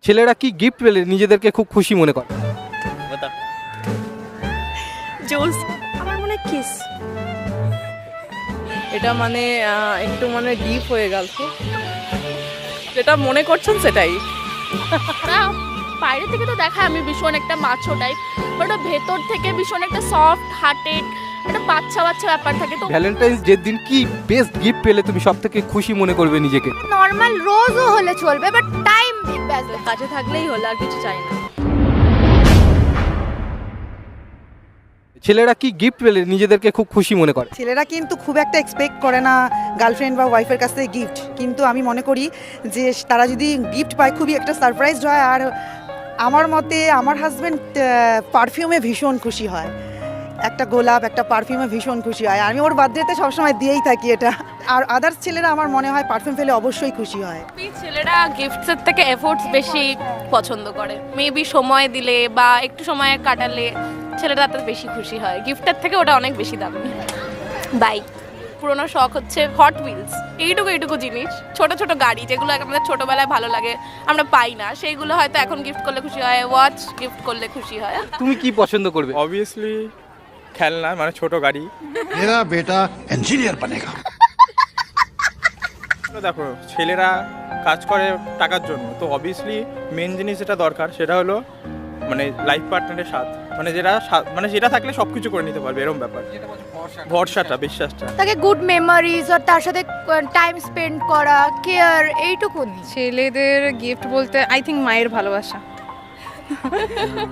ছেলেরা কি গিফট পেলে নিজেদেরকে খুব খুশি মনে করে? बता জুস আমার মনে হয় কিস। এটা মানে একটু মানে ডিপ হয়ে গেল, যেটা মনে করছেন সেটাই। ওরা বাইরে থেকে তো দেখায় আমি ভীষণ একটা মাছো টাইপ, বাট ওটা ভেতর থেকে ভীষণ একটা সফট হার্টেড একটা বাচ্চা বাচ্চা ব্যাপার থাকে। তো ভ্যালেন্টাইন্স ডে দিন কি বেস্ট গিফট পেলে তুমি সব থেকে খুশি মনে করবে নিজেকে? নর্মাল রোজও হলে চলবে, বাট টাইম ব্যাস। কাছে থাকলেই হলো, আর কিছু চাই না। ছেলেরা কি গিফট পেলে নিজেদেরকে খুব খুশি মনে করে? ছেলেরা কিন্তু খুব একটা এক্সপেক্ট করে না গার্লফ্রেন্ড বা ওয়াইফের কাছ থেকে গিফট, কিন্তু আমি মনে করি যে তারা যদি গিফট পায় খুবই একটা সারপ্রাইজড হয়। আর আমার মতে আমার হাজব্যান্ড পারফিউমে ভীষণ খুশি হয়, একটা গোলাপ একটা পারফিউমে ভীষণ খুশি হয়। আমি ওর বার্থডেতে সবসময় দিয়েই থাকি এটা। আর আদার্স ছেলেরা আমার মনে হয় পারফিউম পেলে অবশ্যই খুশি হয়। ছেলেরা গিফটসের থেকে এফোর্টস বেশি পছন্দ করে, মেবি সময় দিলে বা একটু সময় কাটালে ছেলেরা তাতে বেশি খুশি হয়। গিফটের থেকে ওটা অনেক বেশি দামি। বাইক, পুরোনো শখ হচ্ছে হট হুইলস, এইটুকু জিনিস, ছোট ছোট গাড়ি যেগুলো আমাদের ছোটবেলায় ভালো লাগে আমরা পাই না, সেইগুলো হয়তো এখন গিফট করলে খুশি হয়, ওয়াচ গিফট করলে খুশি হয়। তুমি কি পছন্দ করবে? ऑब्वियसली খেলনা মানে ছোট গাড়ি। मेरा बेटा इंजीनियर बनेगा। তো দেখো ছেলেরা কাজ করে টাকার জন্য, তো অবভিয়াসলি মেন জিনিস যেটা দরকার সেটা হলো মানে লাইফ পার্টনারের সাথ, মানে মানে যেটা থাকলে সব কিছু করে নিতে পারবে এরকম ব্যাপার, ভরসাটা বিশ্বাসটা। তাকে গুড মেমোরিজ আর তার সাথে টাইম স্পেন্ড করা, কেয়ার, এইটুকুনি। ছেলেদের গিফট বলতে আই থিঙ্ক মায়ের ভালোবাসা।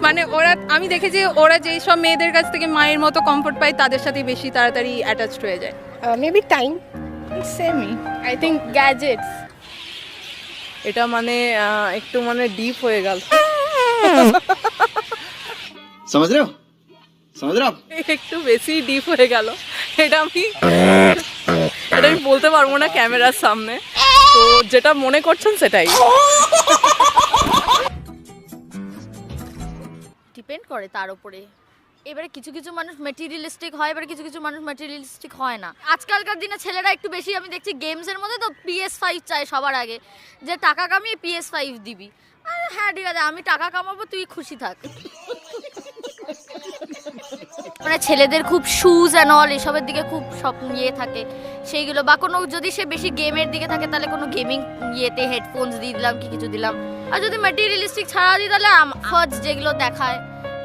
মানে ওরা, আমি দেখেছি ওরা যেই সব মেয়েদের কাছ থেকে মায়ের মতো কমফোর্ট পায় তাদের সাথে বেশি তাড়াতাড়ি অ্যাটাচড হয়ে যায়। মেবি টাইম, সেমই। I think gadgets. এটা মানে একটু মানে ডিপ হয়ে গেল, समझ रहे हो? समझ रहे हो आप? একটু বেশি ডিপ হয়ে গেল। এটা আমি বলতে পারবো না ক্যামেরার সামনে, তো যেটা মনে করছেন সেটাই। ডিপেন্ড করে তার উপরে। এবারে কিছু কিছু মানুষ মেটেরিয়ালিস্টিক হয়, এবারে কিছু কিছু মানুষ মেটেরিয়ালিস্টিক হয় না। আজকালকার দিনে ছেলেরা একটু বেশি, আমি দেখছি গেমসের মধ্যে তো PS5 চাই সবার আগে, যে টাকা কামিয়ে PS5 দিবি। হ্যাঁ ঠিক আছে, আমি টাকা কামাবো, তুই খুশি থাক। মানে ছেলেদের খুব শুজ অ্যান্ড অল এসবের দিকে খুব স্বপ্ন ইয়ে থাকে সেইগুলো, বা কোনো যদি সে বেশি গেমের দিকে থাকে তাহলে কোনো গেমিং ইয়েতে হেডফোনস দিয়ে দিলাম কি কিছু দিলাম। আর যদি ম্যাটেরিয়ালিস্টিক ছাড়া দিই তাহলে ফার্স্ট যেগুলো দেখায়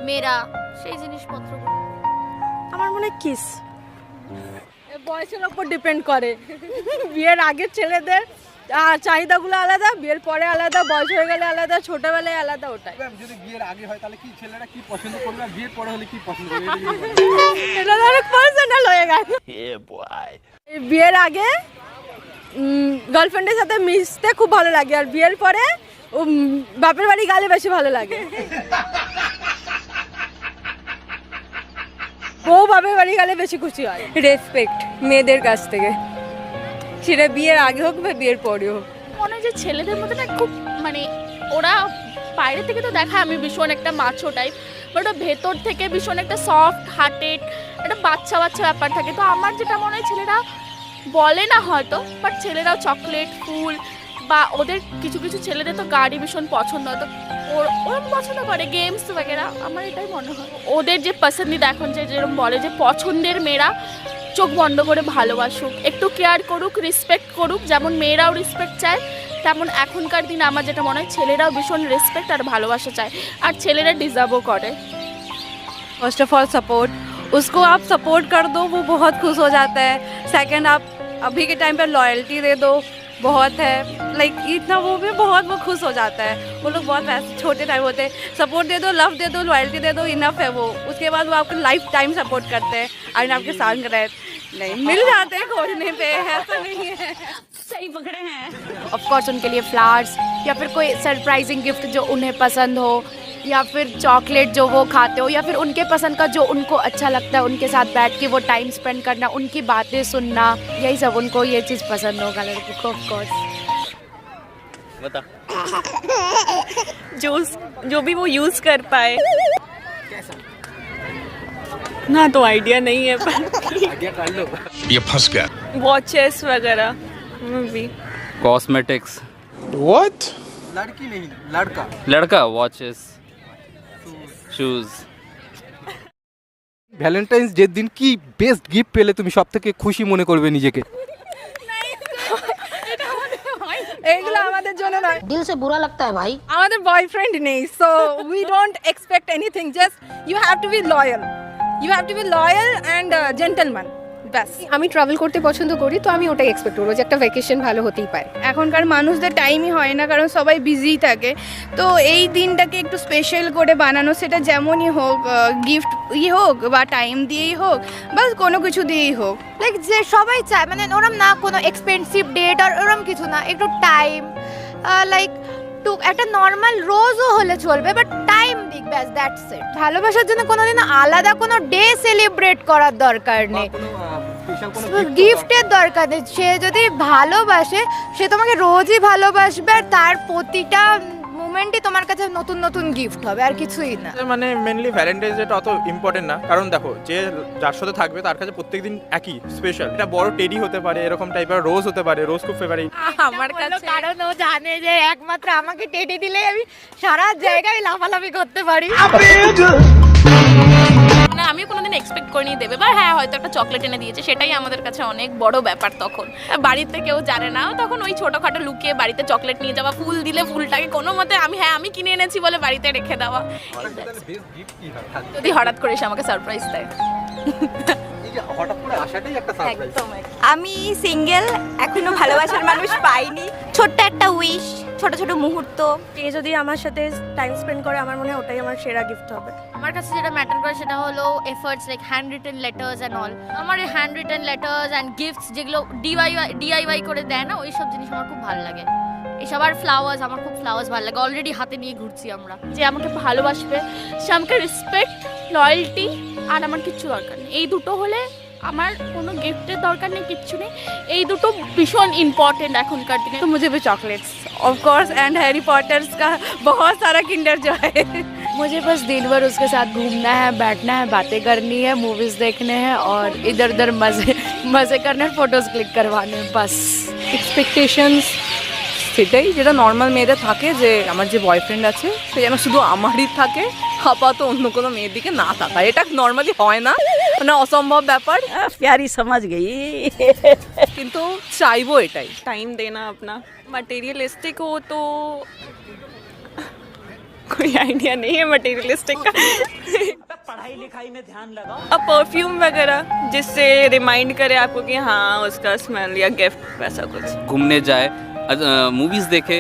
মেয়েরা সেই জিনিসপত্রগুলো। আমার মনে হয় কিস। বয়সের ওপর ডিপেন্ড করে। বিয়ের আগে ছেলেদের চাহিদাগুলো আলাদা, বিয়ের পরে আলাদা, বয়স হয়ে গেলে আলাদা, ছোটবেলায় আলাদা। ওটাই যদি বিয়ের আগে হয় তাহলে কি ছেলেরা কি পছন্দ করবে, আর বিয়ের পরে হলে কি পছন্দ করবে? এটা অনেক পার্সোনাল হয়ে গেছে। বিয়ের আগে গার্লফ্রেন্ডের সাথে মিশতে খুব ভালো লাগে, আর বিয়ের পরে বাপের বাড়ি গেলে বেশি ভালো লাগে। বউ বাপের বাড়ি গেলে বেশি খুশি হয়। রেসপেক্ট মেয়েদের কাছ থেকে, সেটা বিয়ের আগে হোক বা বিয়ের পরে হোক। মনে হয় যে ছেলেদের মধ্যে না খুব মানে ওরা বাইরে থেকে তো দেখায় আমি ভীষণ একটা মাছো টাইপ, বাট ওটা ভেতর থেকে ভীষণ একটা সফট হার্টেড একটা বাচ্চা বাচ্চা ব্যাপার থাকে। তো আমার যেটা মনে হয় ছেলেরা বলে না হয়তো, বাট ছেলেরাও চকলেট ফুল বা ওদের কিছু কিছু ছেলেদের তো গাড়ি ভীষণ পছন্দ হয়, তো ওরা পছন্দ করে গেমস বগেরা। আমার এটাই মনে হয় ওদের যে পছন্দিদা, এখন যে যেরকম বলে যে পছন্দের মেয়েরা চোখ বন্ধ করে ভালোবাসুক, একটু কেয়ার করুক, রেসপেক্ট করুক। যেমন মেয়েরাও রেসপেক্ট চায়, তেমন এখনকার দিনে আমার যেটা মনে হয় ছেলেরাও ভীষণ রেসপেক্ট আর ভালোবাসা চায়, আর ছেলেরা ডিজার্ভও করে। फर्स्ट ऑफ ऑल सपोर्ट, उसको आप सपोर्ट कर दो वो बहुत खुश हो जाता है। सेकंड, आप अभी के टाइम पे लॉयल्टी दे दो, बहुत है लाइक इतना वो भी बहुत वो खुश हो जाता है। वो लोग बहुत वैसे छोटे टाइम होते हैं, सपोर्ट दे दो, लव दे दो, लॉयल्टी दे दो, इनफ है वो। उसके बाद वो आपको लाइफ टाइम सपोर्ट करते हैं और आपके साथ रहे नहीं मिल जाते हैं खोजने पे, ऐसा नहीं है। सही पकड़े हैं। ऑफ कोर्स उनके लिए फ्लावर्स या फिर कोई सरप्राइजिंग गिफ्ट जो उन्हें पसंद हो, या फिर चॉकलेट जो वो खाते हो, या फिर उनके पसंद का जो उनको अच्छा लगता है उनके साथ बैठ के वो टाइम स्पेंड करना, उनकी बातें सुनना, यही सब उनको ये चीज़ पसंद होगा लड़की को। ऑफ कोर्स बता जूस जो भी वो यूज कर पाए ना, तो आइडिया नहीं है, पर ये फंस गया। वॉचेस वगैरह भी। कॉस्मेटिक्स। What? लड़की नहीं लड़का लड़का वॉचेस शूज। ভ্যালেন্টাইন্স ডের দিন কি বেস্ট গিফট পেলে তুমি সবথেকে খুশি মনে করবে নিজেকে? এইগুলো আমাদের জন্য নয়, दिल से बुरा लगता है भाई। আমাদের বয়ফ্রেন্ড নেই, so we don't expect anything, just you have to be loyal, you have to be loyal and gentleman, ব্যাস। আমি ট্রাভেল করতে পছন্দ করি, তো আমি ওটাই এক্সপেক্ট করবো যে একটা ভ্যাকেশন ভালো হতেই পারে। এখনকার মানুষদের টাইমই হয় না, কারণ সবাই বিজিই থাকে, তো এই দিনটাকে একটু স্পেশাল করে বানানো, সেটা যেমনই হোক, গিফট হোক বা টাইম দিয়েই হোক বা কোনো কিছু দিয়েই হোক। লাইক যে সবাই চায়, মানে ওরম না কোনো এক্সপেন্সিভ ডেট আর ওরম কিছু না, একটু টাইম, লাইক একটা নর্মাল রোজও হলে চলবে, বাট টাইম দিক, ব্যাস, দ্যাটস ইট। ভালোবাসার জন্য কোনোদিন আলাদা কোনো ডে সেলিব্রেট করার দরকার নেই, গিফটের দরকার নেই। সে যদি ভালোবাসে, সে তোমাকে রোজই ভালোবাসবে, আর তার প্রতিটা মোমেন্টই তোমার কাছে নতুন নতুন গিফট হবে, আর কিছুই না। মানে মেনলি ভ্যালেন্টাইন্স ডেটা অত ইম্পর্টেন্ট না, কারণ দেখো যে যার সাথে থাকবে তার কাছে প্রত্যেকদিন একই স্পেশাল। এটা বড় টেডি হতে পারে, এরকম টাইপের রোজ হতে পারে, রোজ খুব ফেভারিট আমার কাছে, কারণ ও জানে যে একমাত্র আমাকে টেডি দিলে আমি সারা জায়গায় লাফালাফি করতে পারি। মানে আমি কোনোদিন এক্সপেক্ট করিনি দেবে, বা হ্যাঁ হয়তো একটা চকলেট এনে দিয়েছে, সেটাই আমাদের কাছে অনেক বড় ব্যাপার। তখন বাড়িতে কেউ জানে না, তখন ওই ছোটোখাটো লুকিয়ে বাড়িতে চকলেট নিয়ে যাওয়া, ফুল দিলে ফুলটাকে কোনো মতে আমি কিনে এনেছি বলে বাড়িতে রেখে দেওয়া, যদি হঠাৎ করে এসে আমাকে সারপ্রাইজ দেয়। হঠাৎ করে আসাটাই একটা সারপ্রাইজ। আমি সিঙ্গেল, এখনো ভালোবাসার মানুষ পাইনি, ছোট্ট একটা উইশ, ছোট ছোট মুহূর্ত, এ যদি আমার সাথে টাইম স্পেন্ড করে, আমার মনে হয় ওটাই আমার সেরা গিফট হবে। আমার কাছে যেটা ম্যাটার করে সেটা হলো efforts, like hand written letters and all. আমার এই hand written letters and gifts যেগুলো ডিআইওয়াই করে দেয় না, ওই সব জিনিস আমার খুব ভালো লাগে। এসব আর ফ্লাওয়ার্স, আমার খুব ফ্লাওয়ার্স ভালো লাগে, অলরেডি হাতে নিয়ে ঘুরছি আমরা। যে আমাকে ভালোবাসবে, সে আমাকে রেসপেক্ট, লয়্যালটি, আর আমার কিচ্ছু দরকার নেই। এই দুটো হলে আমার কোনো গিফটের দরকার নেই, কিচ্ছু নেই। এই দুটো ভীষণ ইম্পর্টেন্ট এখনকার দিনে। तो मुझे भी chocolates of course and Harry Potters का बहुत सारा किंडर जो है। मुझे बस दिन भर उसके साथ घूमना है, बैठना है, बातें करनी है, मूवीज देखने हैं और इधर उधर मजे करने, फोटोज क्लिक करवाने, बस। এক্সপেকটেশনস সেটাই যেটা নর্মাল মেয়েদের থাকে, যে আমার যে বয়ফ্রেন্ড আছে সে যেন শুধু আমারই থাকে, আপাতত অন্য কোনো মেয়ের দিকে না তাকায়। এটা নর্মালি হয় না, মানে অসম্ভব ব্যাপার। প্যারি সমাজ গেই, কিন্তু চাইবো এটাই, टाइम देना अपना। मटेरियलिस्टिक हो तो कोई आइडिया नहीं है मटेरियलिस्टिक का। पढ़ाई लिखाई में ध्यान लगाओ। अब परफ्यूम वगैरह जिससे रिमाइंड करे आपको कि हाँ उसका स्मेल या गिफ्ट, वैसा कुछ। घूमने जाए, मूवीज देखे,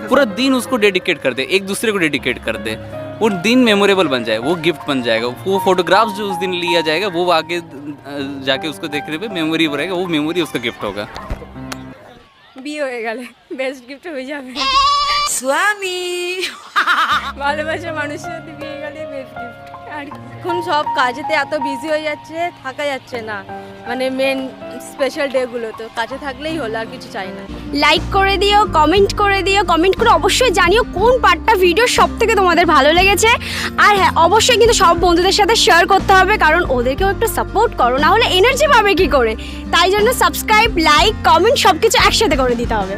पूरा दिन उसको डेडिकेट कर दे, एक दूसरे को डेडिकेट कर दे, वो दिन मेमोरेबल बन जाए, वो गिफ्ट बन जाएगा। वो फोटोग्राफ्स जो उस दिन लिया जाएगा, वो आगे जाके उसको देखने पे मेमोरी रहेगा, वो मेमोरी उसका गिफ्ट होगा। বিয়ে হয়ে গেলে বেস্ট গিফট হয়ে যাবে স্বামী। ভালোবাসার মানুষের সাথে বিয়ে গেলে বেস্ট গিফট। আর এখন সব কাজেতে এত বিজি হয়ে যাচ্ছে, থাকা যাচ্ছে না, মানে মেন স্পেশাল ডেগুলো তো কাজে থাকলেই হলো, আর কিছু চাই না। লাইক করে দিও, কমেন্ট করে দিও, কমেন্ট করে অবশ্যই জানিও কোন পার্টটা ভিডিও সব থেকে তোমাদের ভালো লেগেছে। আর হ্যাঁ, অবশ্যই কিন্তু সব বন্ধুদের সাথে শেয়ার করতে হবে, কারণ ওদেরকেও একটু সাপোর্ট করো, না হলে এনার্জি পাবে কি করে। তাই জন্য সাবস্ক্রাইব, লাইক, কমেন্ট সব কিছু একসাথে করে দিতে হবে।